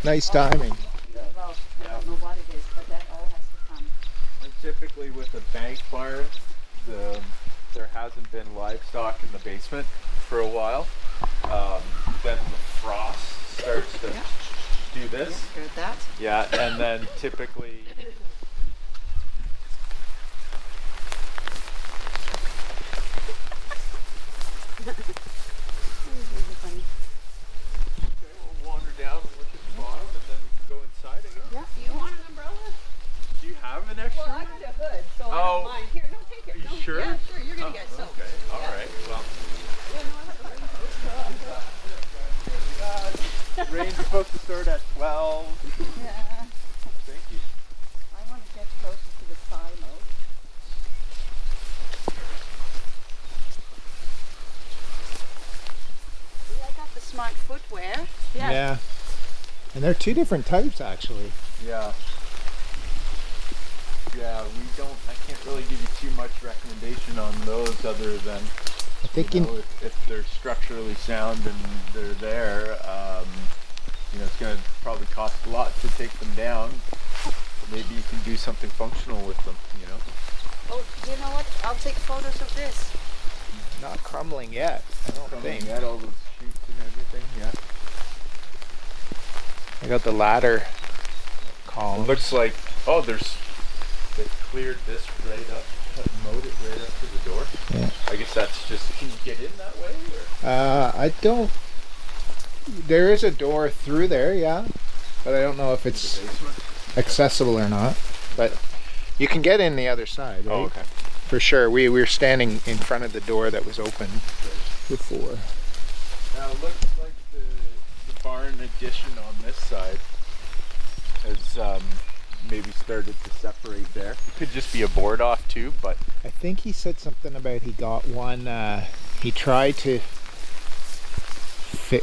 Nice timing. Well, I don't know what it is, but that all has to come. And typically with a bank barn, there hasn't been livestock in the basement for a while. Then the frost starts to do this. Heard that? Yeah, and then typically we'll wander down and look at the bottom, and then we can go inside again. Yeah. Do you want an umbrella? Do you have an extra? Well, I got a hood, so I Oh. don't mind. Here, no, take it. Are you No, sure? Yeah, sure. You're gonna get soaked. Okay, all right. Well, rain's supposed to start at 12. Yeah. Thank you. I want to get closer to the silo. See, I got the smart footwear. Yeah. And they're two different types actually. Yeah. Yeah, I can't really give you too much recommendation on those other than, I think if they're structurally sound and they're there, it's going to probably cost a lot to take them down. Maybe you can do something functional with them, Oh, you know what? I'll take photos of this. not crumbling yet. I don't think. At all those shoots and everything, yeah. I got the ladder It column. looks like, they cleared this right up, mowed it right up to the door. Yeah. I guess that's just, can you get in that way? Or? I don't. There is a door through there, yeah, but I don't know if it's The basement? accessible or not. But you can get in the other side, right? Oh, okay. For sure. We were standing in front of the door that was open before. Now it looks like the barn addition on this side has maybe started to separate there. It could just be a board off too, but I think he said something about he got one. He tried to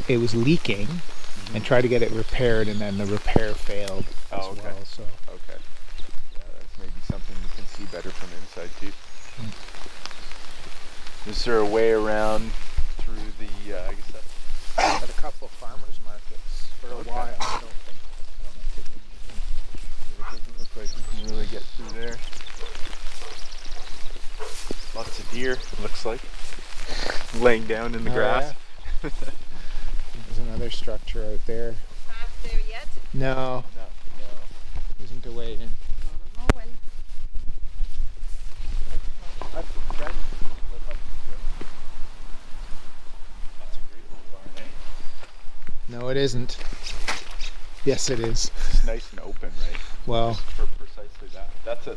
it was leaking and tried to get it repaired, and then the repair failed as Oh, okay. well. So okay. Yeah, that's maybe something you can see better from inside too. Is there a way around through the, I guess that's at a couple of farmers markets for a Okay. while. I don't think It doesn't look like you can really get through there. Lots of deer, it looks like, laying down in the Oh, grass. yeah. There's another structure out there. Past there yet? No, No, isn't a way in. I don't know when. I have a friend who live up the road. That's a great little barn, eh? No, it isn't. Yes, it is. It's nice and open, right? Well, For precisely that. That's a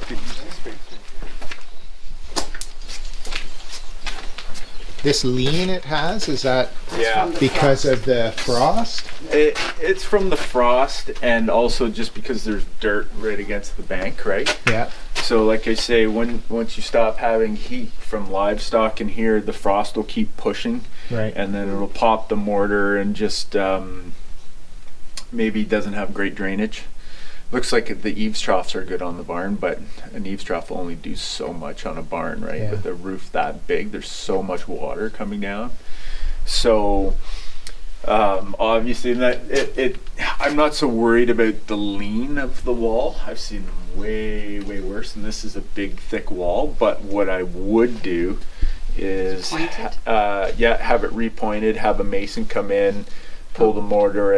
good use of space right here. this lean it has, is that Yeah. because of the frost? It's from the frost and also just because there's dirt right against the bank, right? Yeah. So like I say, once you stop having heat from livestock in here, the frost will keep pushing, Right. and then it'll pop the mortar and just maybe doesn't have great drainage. Looks like the eaves troughs are good on the barn, but an eaves trough will only do so much on a barn, right? Yeah. With a roof that big, there's so much water coming down. So obviously I'm not so worried about the lean of the wall. I've seen them way worse, and this is a big thick wall. But what I would do is Pointed? have it repointed, have a mason come in, pull the mortar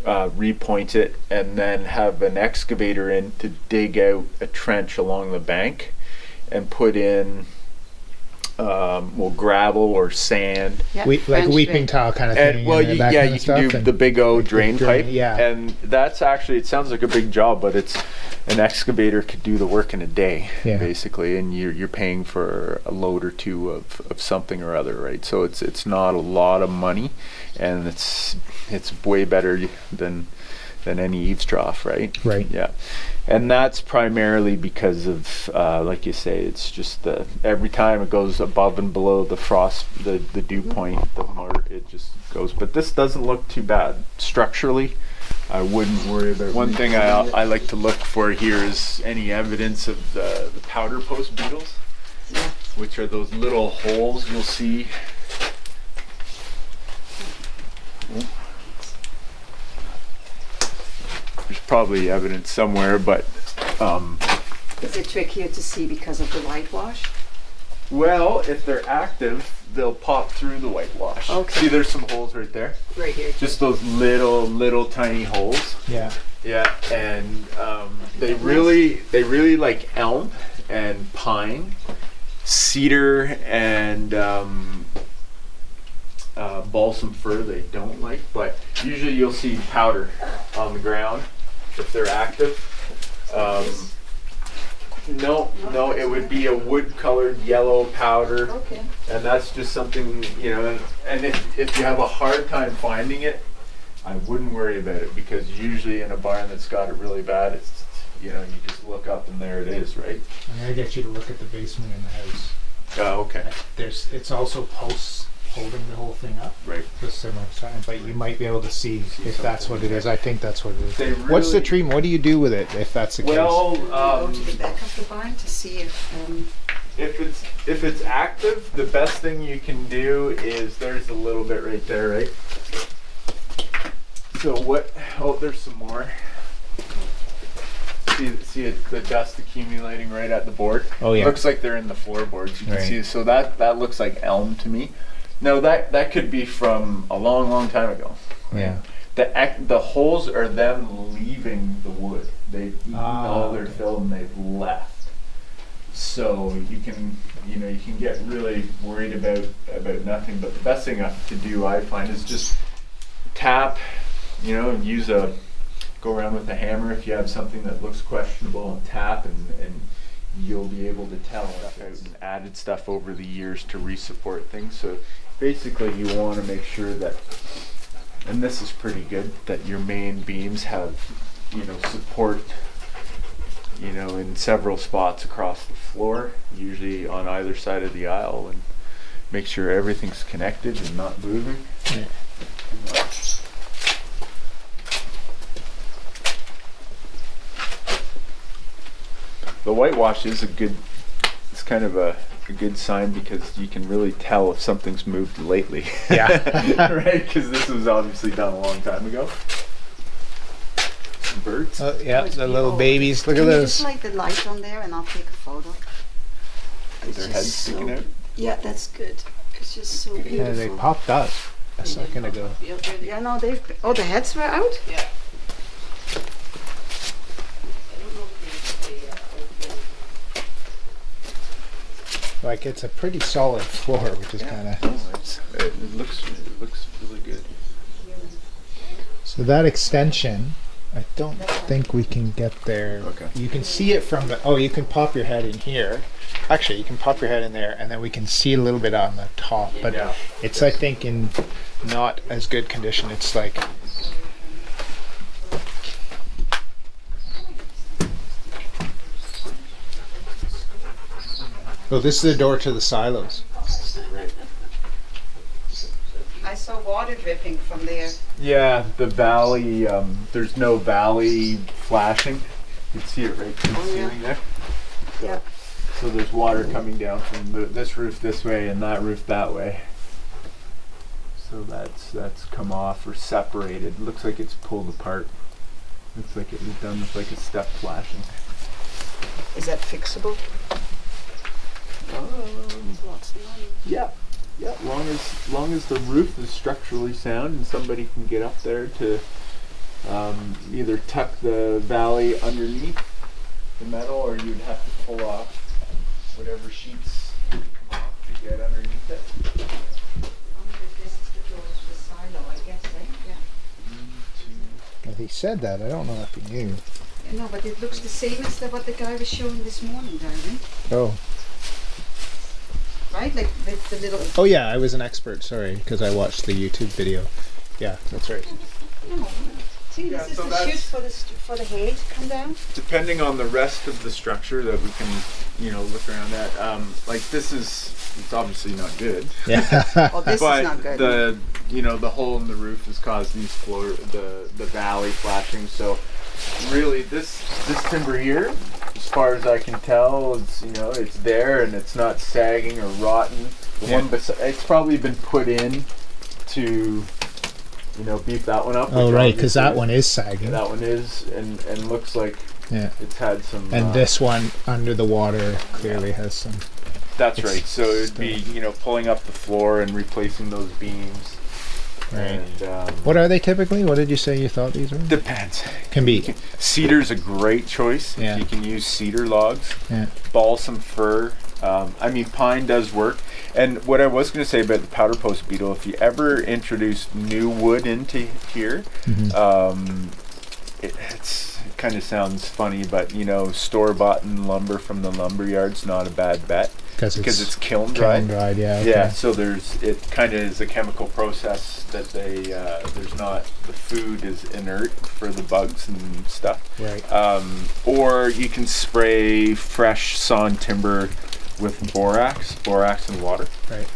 out, repoint it, and then have an excavator in to dig out a trench along the bank and put in gravel or sand. Yeah, Like French weeping drain. tile kind of thing. And well, and that kind you of stuff, can do and the big O like the drain pipe, yeah. and that's actually, it sounds like a big job, but it's an excavator could do the work in a day, Yeah. basically, and you're paying for a load or two of something or other, right? So it's not a lot of money, and it's way better than any eaves trough, right? Right. Yeah. And that's primarily because of, like you say, it's just every time it goes above and below the frost, the dew point, the mortar, it just goes. But this doesn't look too bad structurally. I wouldn't worry about. One thing I like to look for here is any evidence of the powder post beetles, which are those little holes you'll see. probably evidence somewhere, but Is it trickier to see because of the whitewash? well, if they're active, they'll pop through the whitewash. Okay. See, there's some holes right there. Right here. Just those little tiny holes. Yeah. Yeah, and they really like elm and pine, cedar and balsam fir. They don't like, but usually you'll see powder on the ground if they're active. No, it would be a wood-colored yellow powder, Okay. and that's just something, you know. And if you have a hard time finding it, I wouldn't worry about it, because usually in a barn that's got it really bad, it's, you know, you just look up and there it is, right? I'm gonna get you to look at the basement in the house. Oh, okay. It's also posts holding the whole thing up. Right. The similar time, but you might be able to see if that's what it is. I think that's what it is. They What's the really- treatment? What do you do with it if that's the case? Well, Go to the back of the barn to see if. if it's active, the best thing you can do is, there's a little bit right there, right? So what? Oh, there's some more. See the dust accumulating right at the board. Oh, yeah. Looks like they're in the floorboards. You can Right. see. So that looks like elm to me. No, that could be from a long time ago. Yeah. The holes are them leaving the wood. They've eaten all their okay. fill and they've left. So you can get really worried about nothing. But the best thing to do, I find, is just tap. You know, and go around with a hammer if you have something that looks questionable, and tap, and you'll be able to tell. And added stuff over the years to re-support things. So basically, you want to make sure that, and this is pretty good, that your main beams have, you know, support, you know, in several spots across the floor, usually on either side of the aisle, and make sure everything's connected and not moving. Yeah. The whitewash is it's kind of a good sign, because you can really tell if something's moved lately. Yeah. Right? Because this was obviously done a long time ago. Some birds. Oh, yeah, the little babies. Look at Can you those. just light the light on there and I'll take a photo? With their heads sticking out. Yeah, that's good. It's just so beautiful. Yeah, they popped up a second ago. Yeah, there they Yeah, no, the heads were out? Yeah. I don't know if they open. Like, it's a pretty solid floor, which is kind of. It looks really good. So that extension, I don't think we can get there. Okay. You can see it from the. Oh, you can pop your head in here. Actually, you can pop your head in there, and then we can see a little bit on the top. But Yeah. it's, I think, in not as good condition. It's like. Oh, this is the door to the silos. I saw water dripping from there. Yeah, the valley. There's no valley flashing. You can see it right through the Oh, yeah. ceiling there. So, Yeah. so there's water coming down from this roof this way and that roof that way. So that's come off or separated. Looks like it's pulled apart. Looks like it was done with like a step flashing. Is that fixable? Lots of money. Yeah, yeah. Long as the roof is structurally sound and somebody can get up there to either tuck the valley underneath the metal, or you'd have to pull off whatever sheets come off to get underneath it. I wonder if this is the door to the silo, I guess, eh? Yeah. Well, he said that. I don't know if he knew. No, but it looks the same as what the guy was showing this morning, darling. Oh. Right? Like the little. Oh yeah, I was an expert. Sorry, because I watched the YouTube video. Yeah, that's right. No. See, Yeah, this is so the that's- chute for the hay to come down. Depending on the rest of the structure that we can, look around at, like it's obviously not good. Yeah. Oh, this But is not good. the hole in the roof has caused the valley flashing. So really, this timber here, as far as I can tell, it's there and it's not sagging or rotten. The one it's probably been put in to beef that one up. Oh, which right, because that obviously one is sagging. That one is, and looks like Yeah. it's had some. And this one under the water clearly has some. That's it's right. So it'd be pulling up the floor and replacing those beams. Right. And What are they typically? What did you say you thought these were? depends. Can be. Cedar's a great choice. Yeah. You can use cedar logs. Yeah. Balsam fir. Pine does work. And what I was going to say about the powder post beetle, if you ever introduce new wood into here, it kind of sounds funny, but store-bought lumber from the lumber yard's not a bad bet because it's kiln dried. Kiln dried, yeah. Okay. Yeah, so it kind of is a chemical process that the food is inert for the bugs and stuff. Right. Or you can spray fresh sawn timber with borax and water. Right.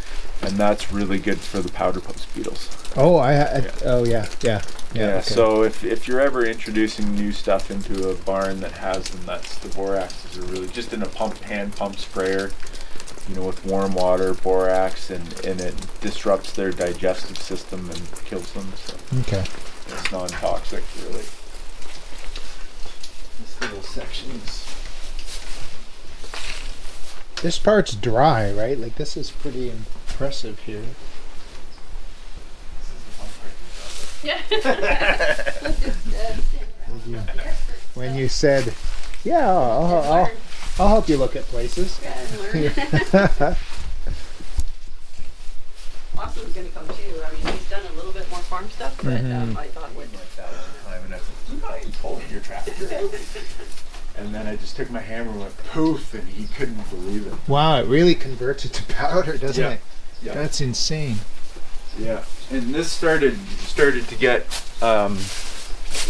And that's really good for the powder post beetles. Oh, yeah. Okay. So if you're ever introducing new stuff into a barn that has them, the boraxes are really just in a hand pump sprayer, with warm water, borax, and it disrupts their digestive system and kills them. So Okay. it's non-toxic, really. This little section is. This part's dry, right? Like this is pretty impressive here. When you said, "Yeah, I'll help you look at places." Austin's gonna come too. I mean, he's done a little bit more farm stuff, but I thought with Like that one time, and I said, "You got you told me your tractor." And then I just took my hammer and went poof, and he couldn't believe it. Wow, it really converts it to powder, doesn't it? Yeah. That's insane. Yeah, and this started to get a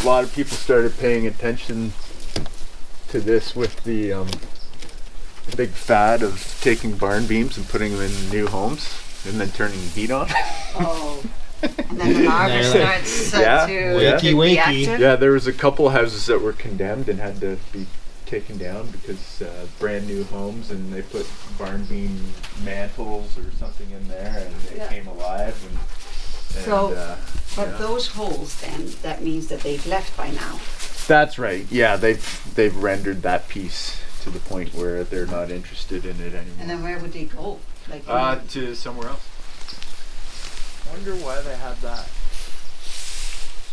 lot of people started paying attention to this with the big fad of taking barn beams and putting them in new homes and then turning the heat on. Oh. And then the larva starts to Wakey, be wakey. active. Yeah, there was a couple houses that were condemned and had to be taken down because brand new homes, and they put barn beam mantles or something in there, and they came alive. But those holes, then, that means that they've left by now. That's right. Yeah, they've rendered that piece to the point where they're not interested in it anymore. And then where would they go? Like To somewhere else. Wonder why they had that.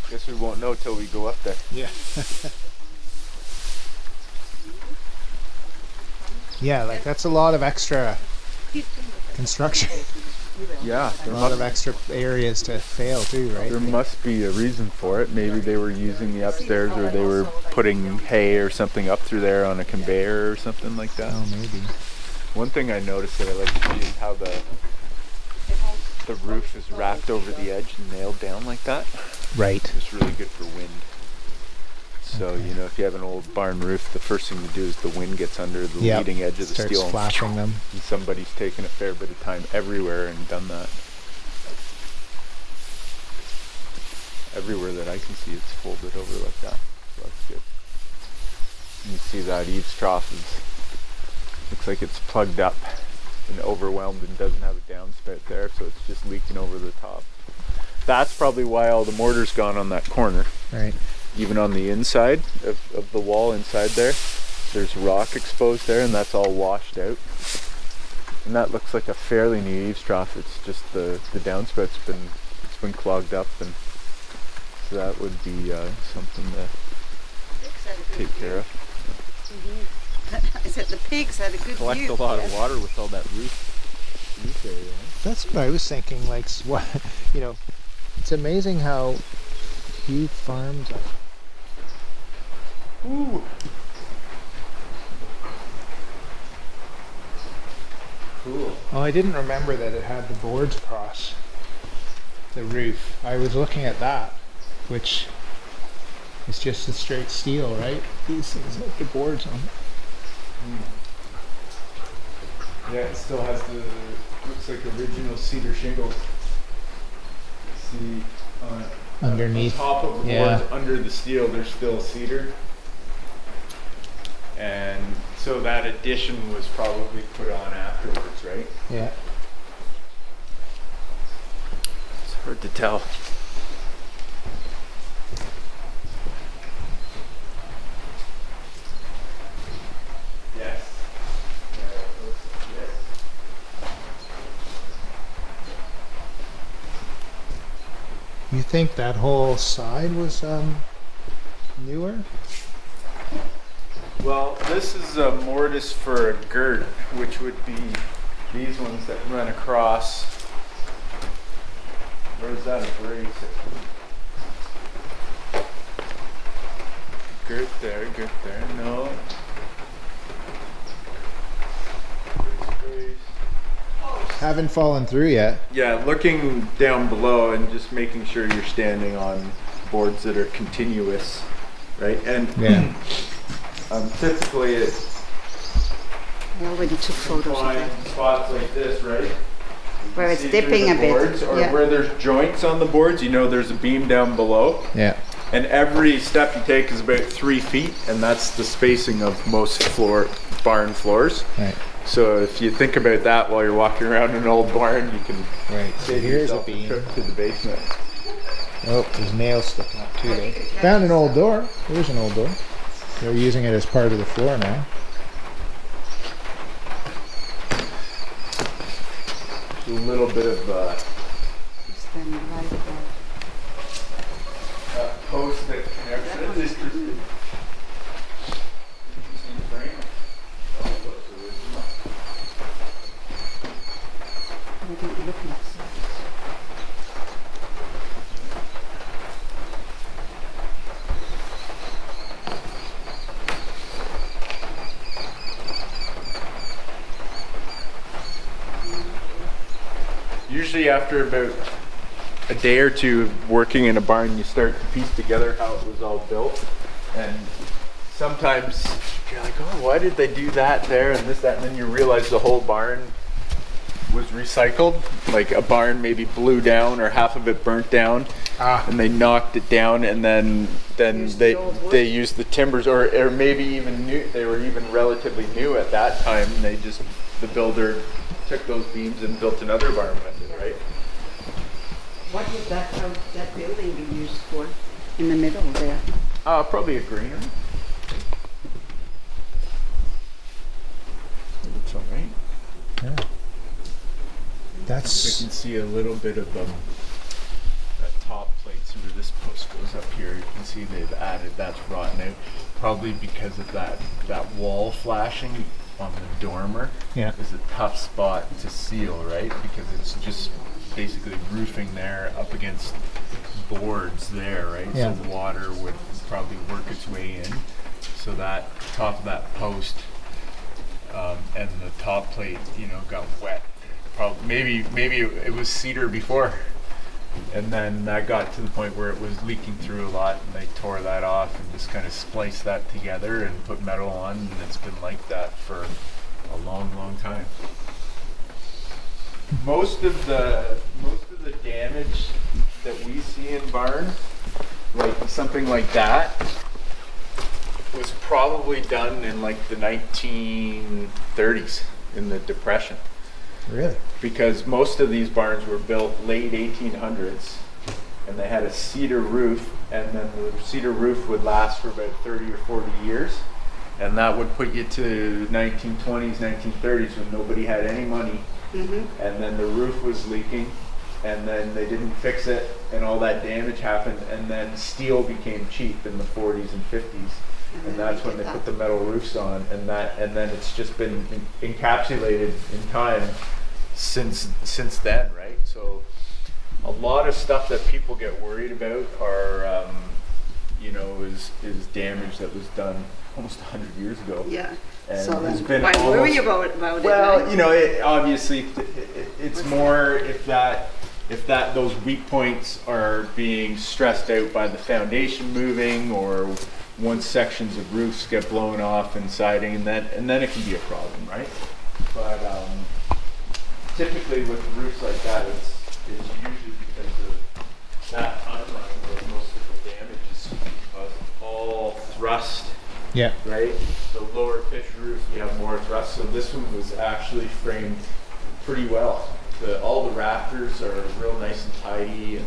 Guess we won't know till we go up there. Yeah. Yeah, like that's a lot of extra construction. Yeah, A lot of extra areas to fail too, right? there must be a reason for it. Maybe they were using the upstairs, or they were putting hay or something up through there on a conveyor or something like that. Oh, maybe. One thing I noticed that I like to see is how the roof is wrapped over the edge and nailed down like that. Right. It's really good for wind. So, if you have an old barn roof, the first thing to do is the wind gets under the leading edge of the Starts steel. flapping them. And somebody's taken a fair bit of time everywhere and done that. Everywhere that I can see, it's folded over like that. So that's good. And you see that eaves trough looks like it's plugged up and overwhelmed and doesn't have a downspout there, so it's just leaking over the top. That's probably why all the mortar's gone on that corner. Right. Even on the inside of the wall inside there's rock exposed there, and that's all washed out. And that looks like a fairly new eaves trough. It's just the downspouts been clogged up, and so that would be something to take care of. I said the pigs had a good Collect view. a lot of water with all that roof area. That's what I was thinking. Like, what, it's amazing how few farms are. Ooh. Cool. Oh, I didn't remember that it had the boards across the roof. I was looking at that, which is just a straight steel, right? These things have the boards on it. Yeah, it still has looks like original cedar shingles. See, Underneath. on top of the Yeah. boards, under the steel, there's still cedar. And so that addition was probably put on afterwards, right? Yeah. It's hard to tell. You think that whole side was newer? Well, this is a mortise for a girt, which would be these ones that run across. Where's that a brace? Girt there, no. Brace. Haven't fallen through yet. Yeah, looking down below and just making sure you're standing on boards that are continuous, right? And Yeah. typically it's I already took photos of find that. spots like this, right? Where it's See through dipping the a bit. boards, or Yeah. where there's joints on the boards, you know there's a beam down below. Yeah. And every step you take is about 3 feet, and that's the spacing of most barn floors. Right. So if you think about that while you're walking around an old barn, you can Right. So save here's a yourself beam. trip to the basement. Oh, there's nails sticking up too. Though. Found an old door. There's an old door. They're using it as part of the floor now. A little bit of Standing right there. post that connects it. Interesting frame. Oh, looks original. I didn't look at it. Usually after about a day or two of working in a barn, you start to piece together how it was all built. And sometimes you're like, oh, why did they do that there and this, that, and then you realize the whole barn was recycled. Like a barn maybe blew down or half of it burnt down, and they knocked it down, and then Used the old wood. they used the timbers, or maybe even new. They were even relatively new at that time, and the builder took those beams and built another barn with it, right? What would that building be used for? In the middle there. Probably a granary. Looks all right. Yeah. You That's can see a little bit of that top plate where this post goes up here. You can see they've added, that's rotten out. Probably because of that wall flashing on the dormer. Yeah. Is a tough spot to seal, right? Because it's just basically roofing there up against boards there, right? Yeah. So water would probably work its way in. So that top of that post and the top plate, got wet. Probably maybe it was cedar before, and then that got to the point where it was leaking through a lot, and they tore that off and just kind of spliced that together and put metal on, and it's been like that for a long, long time. Most of the damage that we see in barns, like something like that, was probably done in like the 1930s in the Depression. really. Because most of these barns were built late 1800s, and they had a cedar roof, and then the cedar roof would last for about 30 or 40 years, and that would put you to 1920s, 1930s when nobody had any money, and then the roof was leaking, and then they didn't fix it, and all that damage happened, and then steel became cheap in the 40s and 50s. And that's when they put the metal roofs on, and then it's just been encapsulated in time since then, right? So a lot of stuff that people get worried about are, is damage that was done almost 100 years ago. Yeah. And So has then been why worry almost- about it? Well, right? obviously it's more if those weak points are being stressed out by the foundation moving, or once sections of roofs get blown off and siding, and then it can be a problem, right? But typically with roofs like that, it's usually because of that timeline where most of the damage is because all thrust. Yeah. Right? The lower pitch roof, you have more thrust. So this one was actually framed pretty well. All the rafters are real nice and tidy,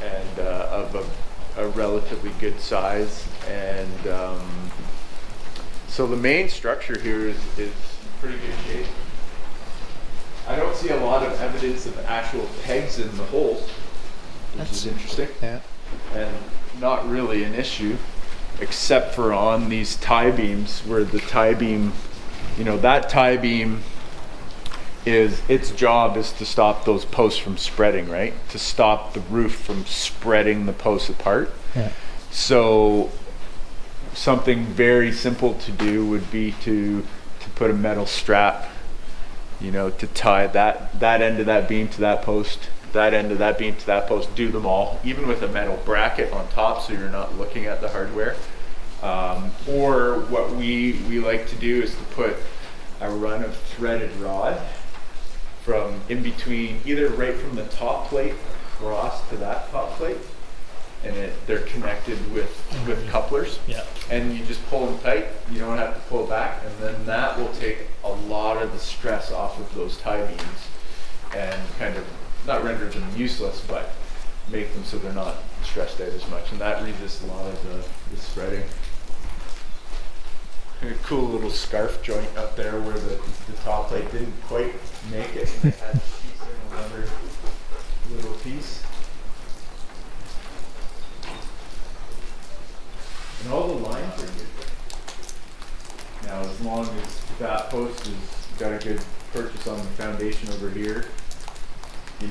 and of a relatively good size. And so the main structure here is in pretty good shape. I don't see a lot of evidence of actual pegs in the holes. which is interesting. Yeah. And not really an issue, except for on these tie beams where the tie beam, that tie beam its job is to stop those posts from spreading, right? To stop the roof from spreading the posts apart. Yeah. So something very simple to do would be to put a metal strap, to tie that end of that beam to that post, that end of that beam to that post, do them all, even with a metal bracket on top so you're not looking at the hardware. Or what we like to do is to put a run of threaded rod from in between, either right from the top plate across to that top plate, and they're connected with couplers. Yeah. And you just pull them tight, you don't have to pull back, and then that will take a lot of the stress off of those tie beams and kind of not render them useless, but make them so they're not stressed out as much, and that resists a lot of the spreading. A cool little scarf joint up there where the top plate didn't quite make it, and it had to piece in another little piece. And all the lines are good. Now, as long as that post has got a good purchase on the foundation over here, it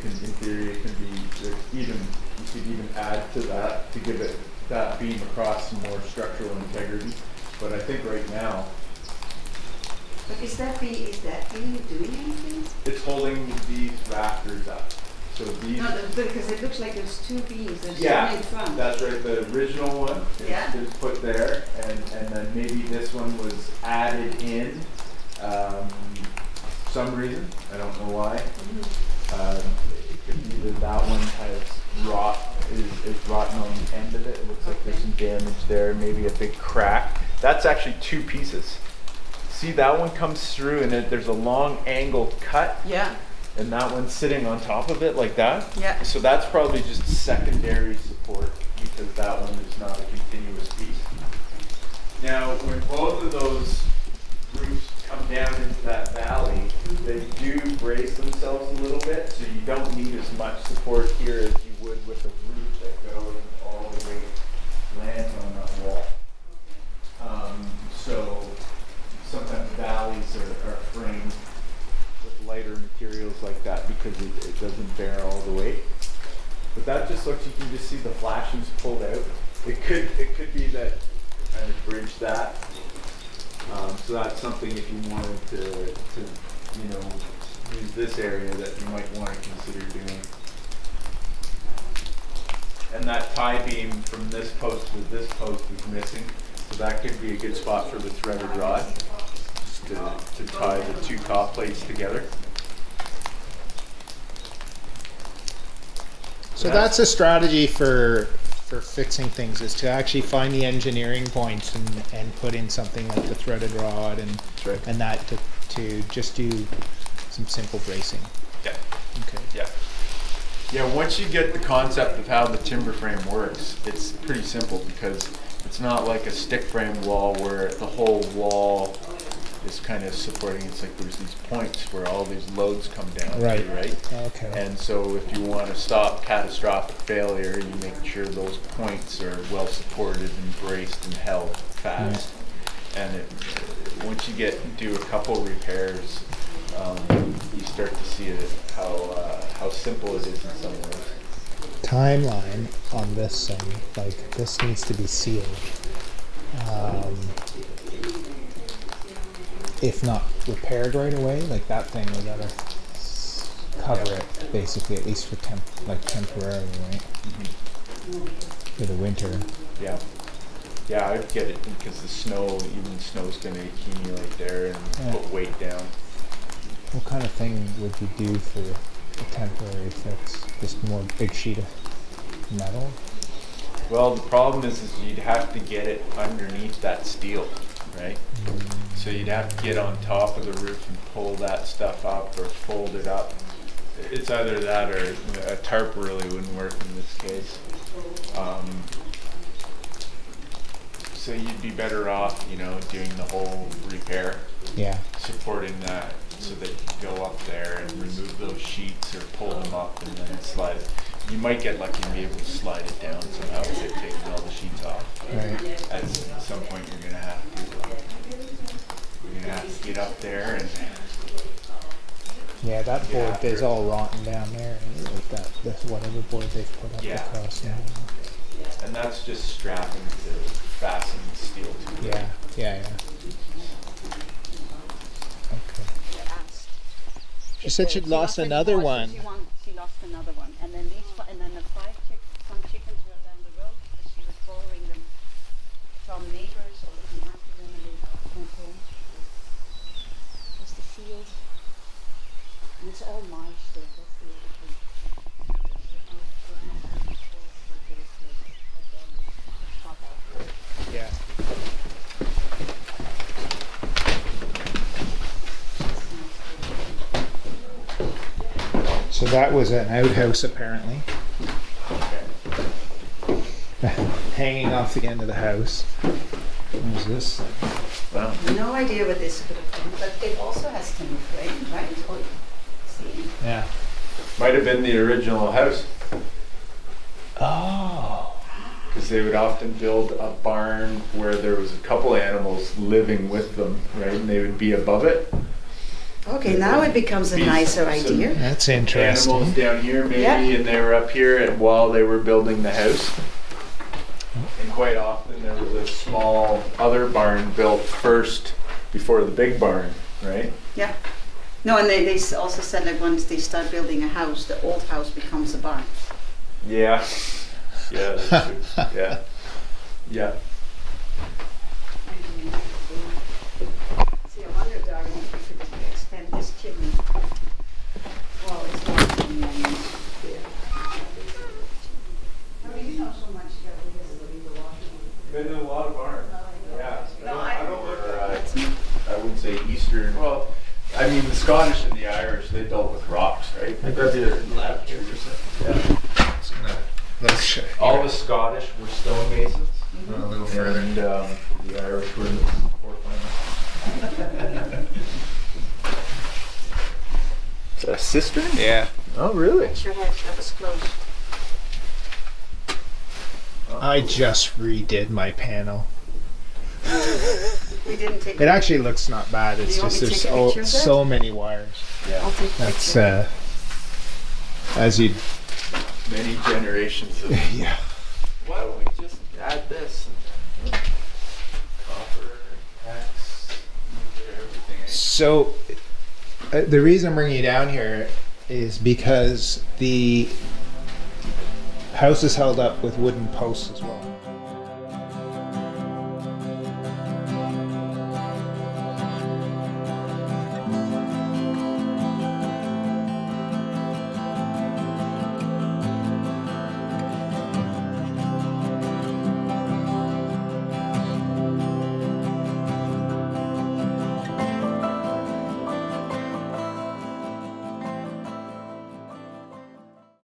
can, in theory, it can be, you could even add to that to give it that beam across some more structural integrity. But I think right now, But is that beam doing anything? it's holding these rafters up. So these. No, because it looks like there's two beams. There's Yeah, one in front. that's right. The original one Yeah. is put there, and then maybe this one was added in some reason. I don't know why. It could be that that one has is rotten on the end of it. It looks like there's some damage there, maybe a big crack. That's actually two pieces. See, that one comes through, and there's a long angled cut. Yeah. And that one's sitting on top of it like that. Yeah. So that's probably just secondary support because that one is not a continuous piece. Now, when both of those roofs come down into that valley, they do brace themselves a little bit, so you don't need as much support here as you would with a roof that goes all the way lands on that wall. So sometimes valleys are framed with lighter materials like that because it doesn't bear all the weight. But that just looks, you can just see the flashings pulled out. It could be that kind of bridge that. So that's something if you wanted to use this area that you might want to consider doing. And that tie beam from this post to this post is missing, so that could be a good spot for the threaded rod to tie the two top plates together. So that's a strategy for fixing things, is to actually find the engineering points and put in something like the threaded rod and That's right. and that to just do some simple bracing. Yeah. Okay. Yeah. Yeah, once you get the concept of how the timber frame works, it's pretty simple because it's not like a stick frame wall where the whole wall is kind of supporting. It's like there's these points where all these loads come down. Right. Right. Okay. And so if you want to stop catastrophic failure, you make sure those points are well supported and braced and held fast. And once you do a couple repairs, you start to see how simple it is in some ways. Timeline on this thing, like this needs to be sealed. If not repaired right away, like that thing, we gotta cover it basically, at least for temporarily, right? For the winter. Yeah. Yeah, I'd get it because the snow's going to accumulate there and put weight down. What kind of thing would you do for a temporary fix? Just more big sheet of metal? Well, the problem is you'd have to get it underneath that steel, right? So you'd have to get on top of the roof and pull that stuff up or fold it up. It's either that or a tarp really wouldn't work in this case. So you'd be better off, doing the whole repair, Yeah. supporting that so that you can go up there and remove those sheets or pull them up and then slide it. You might get lucky and be able to slide it down somehow if they've taken all the sheets off. Right. At some point, you're gonna have to get up there and. Yeah, that board is all rotten down there. Like that's whatever board they've put up Yeah, across. yeah. And that's just strapping to fasten the steel to it. Yeah. Okay. Asked She said she'd lost another one. She lost another one, and then and then the some chickens were down the road because she was borrowing them from neighbors or looking after them, and they went home. There's the field, and it's all marsh there. That's the other thing. Yeah. So that was an outhouse apparently, hanging off the end of the house. What was this thing? Wow. No idea what this could have been, but it also has timber frame, right? Oh, see. Yeah. Might have been the original house. Oh. Because they would often build a barn where there was a couple animals living with them, right? And they would be above it. Okay, now it becomes a nicer idea. That's interesting. Animals down here maybe, Yeah. and they were up here while they were building the house. And quite often there was a small other barn built first before the big barn, right? Yeah. No, and they also said like once they start building a house, the old house becomes a barn. Yeah. Yeah, that's true. Yeah. Yeah. See, I wonder, darling, if we could extend this chimney. Well, it's not chimney, I mean, I mean, you know so much about the water. Been in a lot of barns. Yeah. No, I don't look I wouldn't say Eastern. Well, I mean the Scottish and the Irish, they dealt with rocks, right? I bet they're left here or something. Yeah. It's gonna- let's show you. All the Scottish were stonemasons. A little further. And the Irish were the portland. Is that a cistern? Yeah. Oh, really? Sure has, that was close. I just redid my panel. We didn't take It actually looks not bad. It's Do you want just me to there's take a picture of that? so many wires. Yeah. I'll take a That's picture. as you. Many generations of. Yeah. Why don't we just add this? And copper, X, everything. So the reason I'm bringing you down here is because the house is held up with wooden posts as well.